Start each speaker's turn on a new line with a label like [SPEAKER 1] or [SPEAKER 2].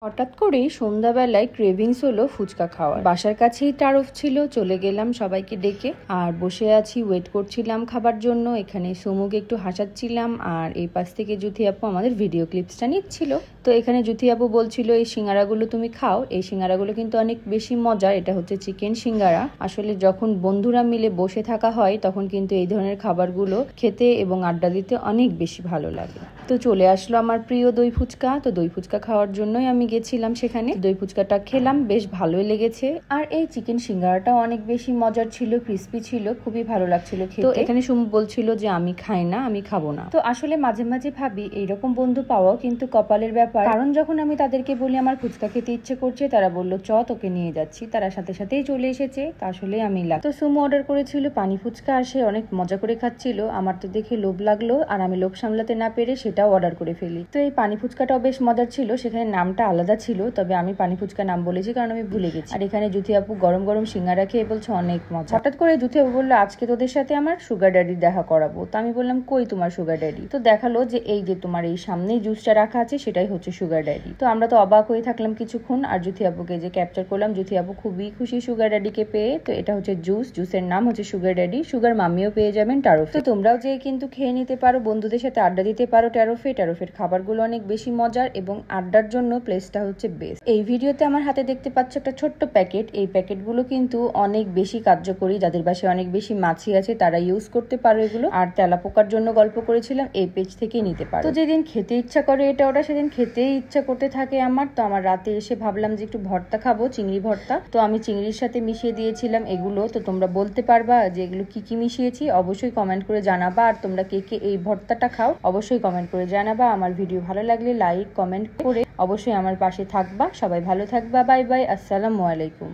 [SPEAKER 1] হঠাৎ করেই সন্ধ্যাবেলায় ক্রেভিংস হলো ফুচকা খাওয়ার। বাসার কাছেই টারফ ছিল, চলে গেলাম সবাইকে ডেকে আর বসে আছি, ওয়েট করছিলাম খাবার জন্য। এখানে সুমুকে একটু হাসাচ্ছিলাম আর এই পাশ থেকে জুথি আপু আমাদের ভিডিও ক্লিপসটা নিচ্ছিল। তো এখানে জুথি আপু বলছিল এই সিঙ্গারাগুলো তুমি খাও, এই সিঙ্গারাগুলো কিন্তু অনেক বেশি মজার। এটা হচ্ছে চিকেন সিঙ্গারা। আসলে যখন বন্ধুরা মিলে বসে থাকা হয় তখন কিন্তু এই ধরনের খাবারগুলো খেতে এবং আড্ডা দিতে অনেক বেশি ভালো লাগে। তো চলে আসলো আমার প্রিয় দই ফুচকা। তো দই ফুচকা খাওয়ার জন্যই আমি গেছিলাম সেখানে। দই ফুচকাটা খেলাম, বেশ ভালোই লেগেছে। আর এই চিকেন সিঙ্গারাটাও অনেক বেশি মজার ছিল, ক্রিস্পি ছিল, খুবই ভালো লাগছিল খেতে। তো এখানে সুমু বলছিল যে আমি খাই না, আমি খাবো না। তো আসলে মাঝে মাঝে ভাবি এইরকম বন্ধু পাওয়াও কিন্তু কপালের ব্যাপার। কারণ যখন আমি তাদেরকে বলি আমার ফুচকা খেতে ইচ্ছে করছে, তারা বললো চ তোকে নিয়ে যাচ্ছি, তারা সাথে সাথেই চলে এসেছে। তা আসলে আমি লাগ। তো সুমু অর্ডার করেছিল পানি ফুচকা, আসে অনেক মজা করে খাচ্ছিল। আমার তো দেখে লোভ লাগলো আর আমি লোভ সামলাতে না পেরে সেটাও অর্ডার করে ফেলি। তো এই পানি ফুচকাটাও বেশ মজার ছিল, সেখানে নামটা আলাদা ছিল, তবে আমি পানি ফুচকা নাম বলেছি কারণ আমি ভুলে গেছি। আর এখানে জুথি আপু গরম গরম সিঙ্গারা খেয়ে বলছে অনেক মজা। হঠাৎ করে জুথি আপু বললো আজকে তোদের সাথে আমার সুগার ড্যাডির দেখা করাবো। তো আমি বললাম কই তোমার সুগার ড্যাডি? তো দেখালো যে এই যে তোমার এই সামনেই জুসটা রাখা আছে, সেটাই হচ্ছে সুগার ড্যাডি। তো আমরা তো অবাক হয়ে থাকলাম কিছুক্ষণ আর জুথি আপুকে যে ক্যাপচার করলাম। জুথি আপু খুবই খুশি সুগার ড্যাডিকে পেয়ে। তো এটা হচ্ছে জুস, জুসের নাম হচ্ছে সুগার ড্যাডি। সুগার মামিও পেয়ে যাবেন টারফে। তো তোমরাও যে কিন্তু খেয়ে নিতে পারো, বন্ধুদের সাথে আড্ডা দিতে পারো টারফে। টারফের খাবারগুলো অনেক বেশি মজার এবং আড্ডার জন্য প্লেসটা হচ্ছে বেস্ট। এই ভিডিওতে আমার হাতে দেখতে পাচ্ছ একটা ছোট্ট প্যাকেট। এই প্যাকেটগুলো কিন্তু অনেক বেশি কার্যকরী, যাদের বাসায় অনেক বেশি মাছি আছে তারা ইউজ করতে পারো এগুলো। আর তেলাপোকার জন্য গল্প করেছিলাম, এই পেজ থেকেই নিতে পারো। তো যেদিন খেতে ইচ্ছা করে এটা ওটা, সেদিন খেতেই ইচ্ছা করতে থাকে আমার। তো আমার রাতে এসে ভাবলাম যে একটু ভর্তা খাবো, চিংড়ি ভর্তা। তো আমি চিংড়ির সাথে মিশিয়ে দিয়েছিলাম এগুলো। তো তোমরা বলতে পারবা যে এগুলো কি কি মিশিয়েছি, অবশ্যই কমেন্ট করে জানাবা। আর তোমরা কে কে এই ভর্তাটা খাও অবশ্যই কমেন্ট করে জানাবা। আমার ভিডিও ভালো লাগলে লাইক কমেন্ট করে অবশ্যই আমার পাশে থাকবা। সবাই ভালো থাকবা। বাই বাই, আসসালামু আলাইকুম।